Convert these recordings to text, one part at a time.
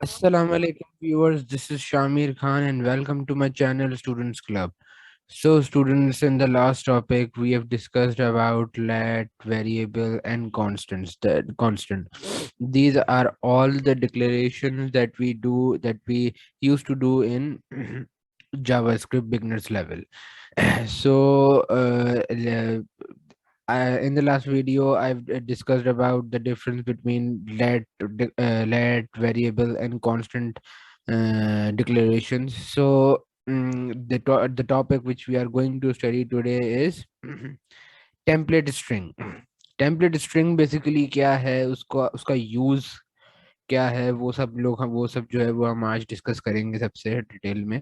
Assalamu alaikum viewers, this is Shamir Khan and welcome to my channel Students Club. So students, in the last topic we have discussed about let, variable and constants. The constant. These are all the declarations that we used to do in JavaScript beginners level. So in the last video, I've discussed about the difference between let, variable, and constant declarations. So the topic which we are going to study today is template string. Template string basically क्या है, उसका उसका use क्या है, वो सब जो है वो हम आज डिस्कस करेंगे सबसे डिटेल में।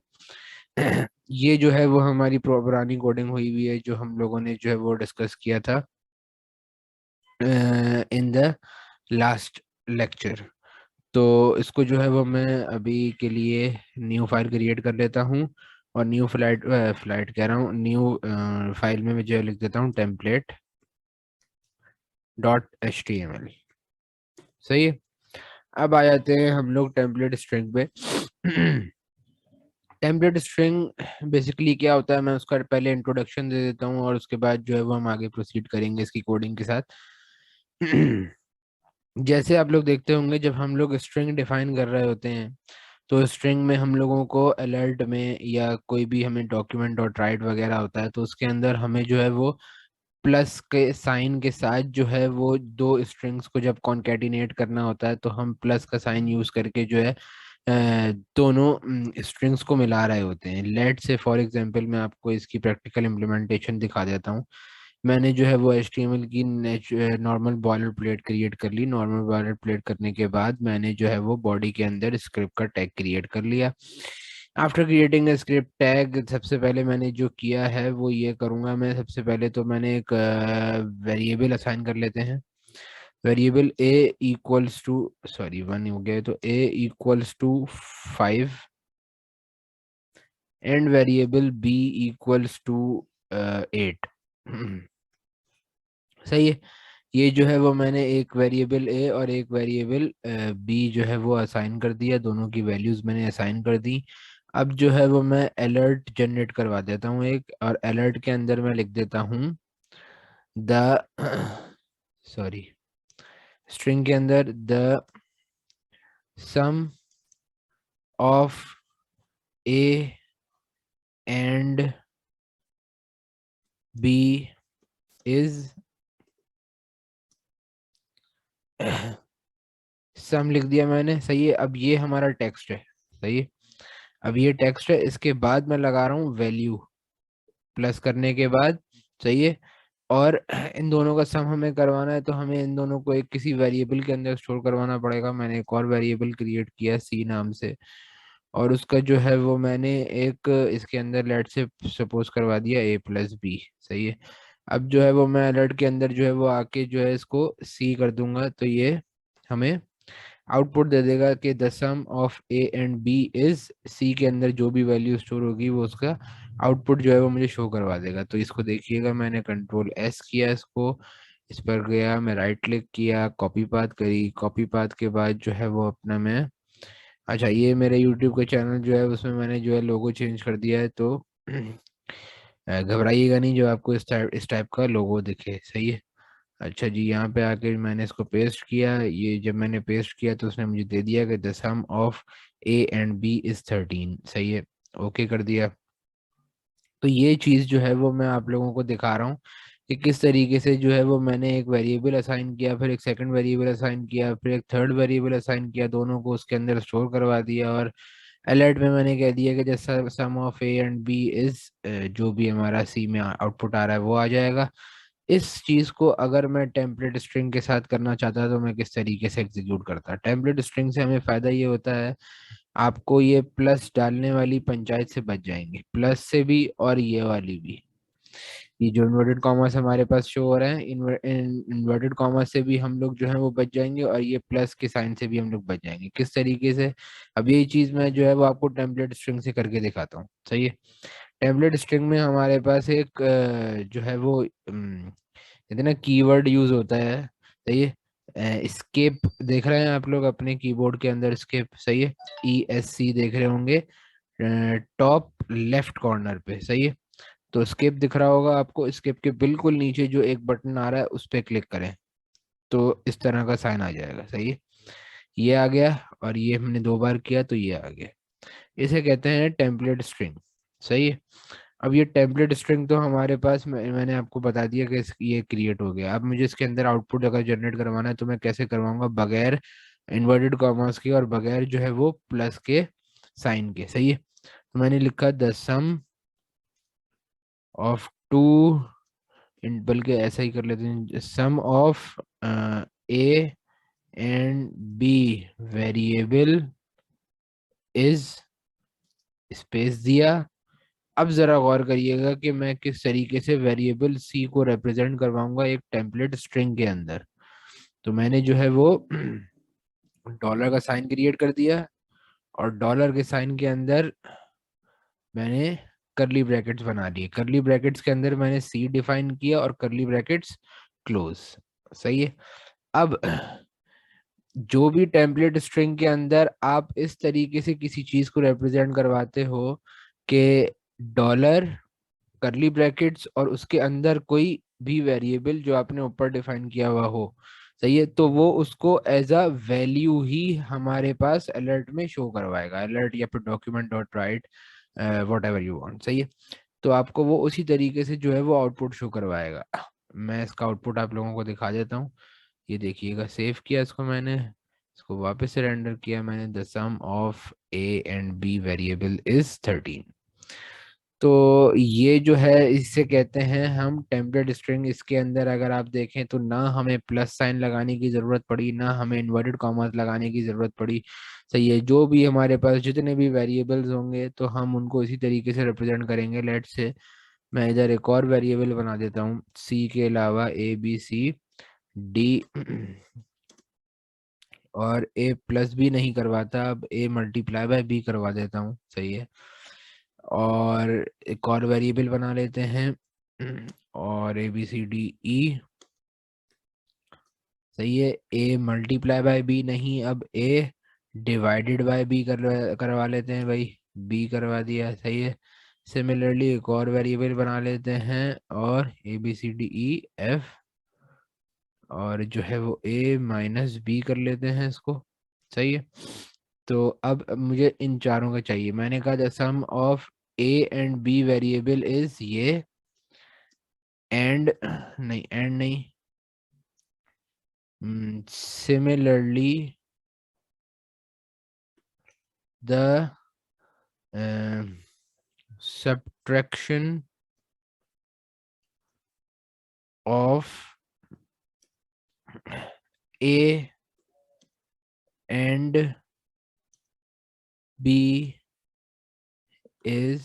ये जो है वो हमारी पुरानी कोडिंग हुई हुई है, जो हम लोगों ने जो है वो डिस्कस किया था इन द लास्ट लेक्चर। तो इसको जो है वो मैं अभी के लिए न्यू फाइल क्रिएट कर लेता हूँ, और न्यू फ्लाइट कह रहा हूँ, न्यू फाइल में मैं जो है लिख देता हूँ template dot H T M L. सही है। अब आ जाते हैं हम लोग टेम्पलेट स्ट्रिंग पे। टेम्पलेट स्ट्रिंग बेसिकली क्या होता है, मैं उसका पहले इंट्रोडक्शन दे देता हूँ और उसके बाद जो है वो हम आगे प्रोसीड करेंगे इसकी कोडिंग के साथ। जैसे आप लोग देखते होंगे, जब हम लोग स्ट्रिंग डिफाइन कर रहे होते हैं तो स्ट्रिंग में हम लोगों को अलर्ट में या कोई भी हमें डॉक्यूमेंट डॉट राइट वगैरह होता है, तो उसके अंदर हमें जो है वो प्लस के साइन के साथ जो है वो दो स्ट्रिंग्स को जब कॉन्केटिनेट करना होता है, तो हम प्लस का साइन यूज करके जो है दोनों स्ट्रिंग्स को मिला रहे होते हैं। लेट से फॉर एग्जांपल मैं आपको इसकी प्रैक्टिकल इम्प्लीमेंटेशन दिखा देता हूँ। मैंने जो है वो HTML की नॉर्मल बॉयलर प्लेट क्रिएट कर ली। नॉर्मल बॉयलर प्लेट करने के बाद मैंने जो है वो बॉडी के अंदर स्क्रिप्ट का टैग क्रिएट कर लिया। आफ्टर क्रिएटिंग स्क्रिप्ट टैग, सबसे पहले मैंने जो किया है वो ये करूंगा। मैं सबसे पहले तो मैंने एक वेरिएबल असाइन कर लेते हैं। Variable a equals to, sorry 1 हो गया, तो a equals to 5 and variable b equals to 8। सही है। ये जो है वो मैंने एक वेरिएबल a और एक वेरिएबल b जो है वो असाइन कर दिया, दोनों की वैल्यूज मैंने असाइन कर दी। अब जो है वो मैं अलर्ट जनरेट करवा देता हूँ एक, और अलर्ट के अंदर मैं लिख देता हूँ द सॉरी, स्ट्रिंग के अंदर the sum of a and b is sum लिख दिया मैंने। सही है। अब ये हमारा टेक्स्ट है। सही है। अब ये टेक्स्ट है, इसके बाद मैं लगा रहा हूँ वैल्यू प्लस करने के बाद। सही है। और इन दोनों का सम हमें करवाना है, तो हमें इन दोनों को एक किसी वेरिएबल के अंदर स्टोर करवाना पड़ेगा। मैंने एक और वेरिएबल क्रिएट किया सी नाम से, और उसका जो है वो मैंने एक इसके अंदर लेट से सपोज करवा दिया a+b। सही है। अब जो है वो मैं अलर्ट के अंदर जो है वो आके जो है इसको सी कर दूंगा, तो ये हमें आउटपुट दे देगा कि the sum of A and B is C. के अंदर जो भी वैल्यू स्टोर होगी वो उसका आउटपुट जो है वो मुझे शो करवा देगा। तो इसको देखिएगा, मैंने कंट्रोल एस किया, इसको इस पर गया, मैं राइट क्लिक किया, कॉपी पाथ करी, कॉपी पाथ के बाद जो है वो अपना मैं, अच्छा ये मेरे यूट्यूब का चैनल जो है उसमें मैंने जो है लोगो चेंज कर दिया है, तो घबराइएगा नहीं जो आपको इस टाइप का लोगो दिखे। सही है। अच्छा जी, यहाँ पे आके मैंने इसको पेस्ट किया। ये जब मैंने पेस्ट किया तो उसने मुझे दे दिया कि the sum of A and B is 13। सही है। ओके कर दिया। तो ये चीज़ जो है वो मैं आप लोगों को दिखा रहा हूँ कि किस तरीके से जो है वो मैंने एक वेरिएबल असाइन किया, फिर एक सेकंड वेरिएबल असाइन किया, फिर एक थर्ड वेरिएबल असाइन किया, दोनों को उसके अंदर स्टोर करवा दिया। और अलर्ट में मैंने कह दिया कि जैसा sum of A and B is, जो भी हमारा सी में आउटपुट आ रहा है वो आ जाएगा। इस चीज को अगर मैं टेम्पलेट स्ट्रिंग के साथ करना चाहता तो मैं किस तरीके से एग्जीक्यूट करता। टेम्पलेट स्ट्रिंग से हमें फायदा ये होता है, आपको ये प्लस डालने वाली पंचायत से बच जाएंगे, प्लस से भी और ये वाली भी। ये जो इन्वर्टेड कॉमर्स हमारे पास शो हो रहे हैं, इन्वर्टेड कॉमर्स से भी हम लोग जो है वो बच जाएंगे, और ये प्लस के साइन से भी हम लोग बच जाएंगे। किस तरीके से, अब ये चीज मैं जो है वो आपको टेम्पलेट स्ट्रिंग से करके दिखाता हूँ। सही है। टेम्पलेट स्ट्रिंग में हमारे पास एक जो है वो इतना कीवर्ड यूज होता है। सही है। स्केप देख रहे हैं आप लोग अपने कीबोर्ड के अंदर, स्केप सही है, ESC देख रहे होंगे टॉप लेफ्ट कॉर्नर पे, सही है। तो स्केप दिख रहा होगा आपको, स्केप के बिल्कुल नीचे जो एक बटन आ रहा है उस पर क्लिक करें तो इस तरह का साइन आ जाएगा, सही है। ये आ गया, और ये हमने 2 बार किया तो ये आ गया। इसे कहते हैं टेम्पलेट स्ट्रिंग, सही है। अब ये टेम्पलेट स्ट्रिंग तो हमारे पास मैंने आपको बता दिया कि ये क्रिएट हो गया। अब मुझे इसके अंदर आउटपुट अगर जनरेट करवाना है तो मैं कैसे करवाऊंगा, बगैर इन्वर्टेड कॉमास के और बगैर जो है वो प्लस के साइन के, सही है। तो मैंने लिखा द सम ऑफ टू, बल्कि ऐसा ही कर लेते हैं, sum of A and B variable is, space दिया। अब जरा गौर करिएगा कि मैं किस तरीके से वेरिएबल सी को रिप्रेजेंट करवाऊंगा एक टेम्पलेट स्ट्रिंग के अंदर। तो मैंने जो है वो डॉलर का साइन क्रिएट कर दिया, और डॉलर के साइन के अंदर मैंने करली ब्रैकेट्स बना लिए, करली ब्रैकेट्स के अंदर मैंने सी डिफाइन किया और करली ब्रैकेट्स क्लोज, सही है। अब जो भी टेम्पलेट स्ट्रिंग के अंदर आप इस तरीके से किसी चीज को रिप्रेजेंट करवाते हो कि डॉलर, करली ब्रैकेट्स और उसके अंदर कोई भी वेरिएबल जो आपने ऊपर डिफाइन किया हुआ हो, सही है, तो वो उसको एज अ वैल्यू ही हमारे पास अलर्ट में शो करवाएगा, अलर्ट या फिर document dot right what ever you want, सही है। तो आपको वो उसी तरीके से जो है वो आउटपुट शो करवाएगा। मैं इसका आउटपुट आप लोगों को दिखा देता हूँ। ये देखिएगा, सेव किया इसको मैंने, इसको वापस से रेंडर किया मैंने, the sum of A and B variable is 13। तो ये जो है इससे कहते हैं हम टेम्पलेट स्ट्रिंग। इसके अंदर अगर आप देखें तो ना हमें प्लस साइन लगाने की ज़रूरत पड़ी, ना हमें इन्वर्टेड कॉमास लगाने की ज़रूरत पड़ी, सही है। जो भी हमारे पास जितने भी वेरिएबल्स होंगे तो हम उनको इसी तरीके से रिप्रेजेंट करेंगे। लेट से मैं इधर एक और वेरिएबल बना देता हूँ, सी के अलावा ABCD, और ए प्लस भी नहीं करवाता, अब ए मल्टीप्लाई बाय बी करवा देता हूँ, सही है। और एक और वेरिएबल बना लेते हैं और ABCDE, सही है। ए मल्टीप्लाई बाय बी नहीं, अब ए डिवाइडेड बाय बी करवा लेते हैं भाई, बी करवा दिया, सही है। सिमिलरली एक और वेरिएबल बना लेते हैं और ABCDEF, और जो है वो ए माइनस बी कर लेते हैं इसको, सही है। तो अब मुझे इन चारों का चाहिए। मैंने कहा the sum of A and B variable is ये, एंड नहीं, एंड नहीं, similarly the subtraction of A and B is,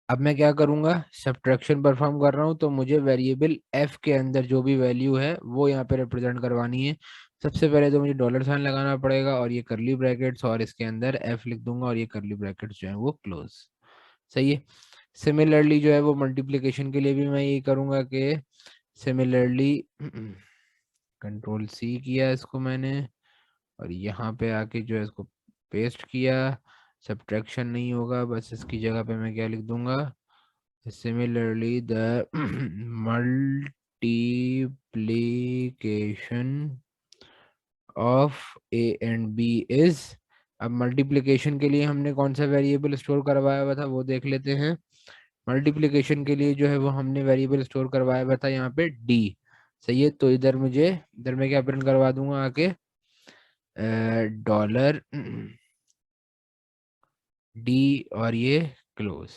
अब मैं क्या करूंगा, सब्ट्रैक्शन परफॉर्म कर रहा हूं तो मुझे वेरिएबल f के अंदर जो भी वैल्यू है वो यहाँ पे रिप्रेजेंट करवानी है। सबसे पहले तो मुझे डॉलर साइन लगाना पड़ेगा और ये करली ब्रैकेट्स, और इसके अंदर f लिख दूंगा और ये करली ब्रैकेट्स जो है वो क्लोज, सही है। सिमिलरली जो है वो मल्टीप्लिकेशन के लिए भी मैं ये करूंगा कि सिमिलरली कंट्रोल C किया इसको मैंने, और यहाँ पे आके जो है इसको पेस्ट किया। सब्ट्रैक्शन नहीं होगा, बस इसकी जगह पे मैं क्या लिख दूंगा, similarly the multiplication of A and B is. अब मल्टीप्लिकेशन के लिए हमने कौन सा वेरिएबल स्टोर करवाया हुआ था वो देख लेते हैं। मल्टीप्लिकेशन के लिए जो है वो हमने वेरिएबल स्टोर करवाया हुआ था यहाँ पे डी, सही है। तो इधर मुझे, इधर मैं क्या प्रिंट करवा दूंगा आके, डॉलर डी और ये क्लोज,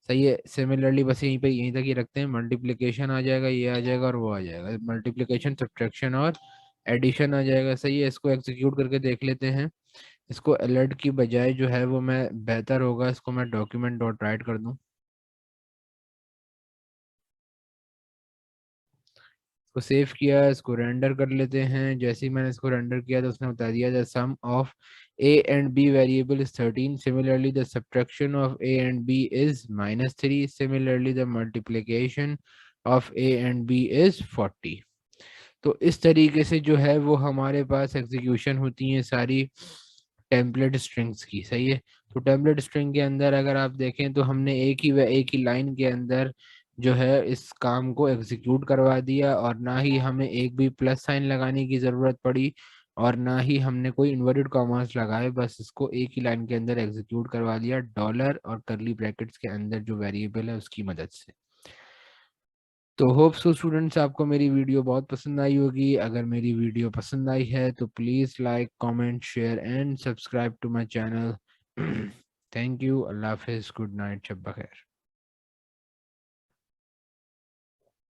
सही है। सिमिलरली बस यहीं पे, यहीं तक ही रखते हैं। मल्टीप्लिकेशन आ जाएगा, ये आ जाएगा और वो आ जाएगा, मल्टीप्लिकेशन सब्ट्रैक्शन और एडिशन आ जाएगा, सही है। इसको एग्जीक्यूट करके देख लेते हैं। इसको अलर्ट की बजाय जो है वो मैं, बेहतर होगा इसको मैं डॉक्यूमेंट डॉट राइट कर दूं। इसको सेव किया, इसको रेंडर कर लेते हैं। जैसे ही मैंने इसको रेंडर किया तो उसने बता दिया the sum of a and b variable is 13, similarly the subtraction of a and b is -3, similarly the multiplication of a and b is 40। तो इस तरीके से जो है वो हमारे पास एग्जीक्यूशन होती है सारी टेम्पलेट स्ट्रिंग्स की। सही है। तो टेम्पलेट स्ट्रिंग के अंदर अगर आप देखें तो हमने एक ही लाइन के अंदर जो है इस काम को एग्जीक्यूट करवा दिया, और ना ही हमें एक भी प्लस साइन लगाने की ज़रूरत पड़ी, और ना ही हमने कोई इन्वर्टेड कॉमास लगाए, बस इसको एक ही लाइन के अंदर एग्जीक्यूट करवा दिया डॉलर और करली ब्रैकेट्स के अंदर जो वेरिएबल है उसकी मदद से। तो होप सो स्टूडेंट्स आपको मेरी वीडियो बहुत पसंद आई होगी। अगर मेरी वीडियो पसंद आई है तो please like comment share and subscribe to my channel. Thank you. अल्लाह हाफिज़। Good night. शब बखैर।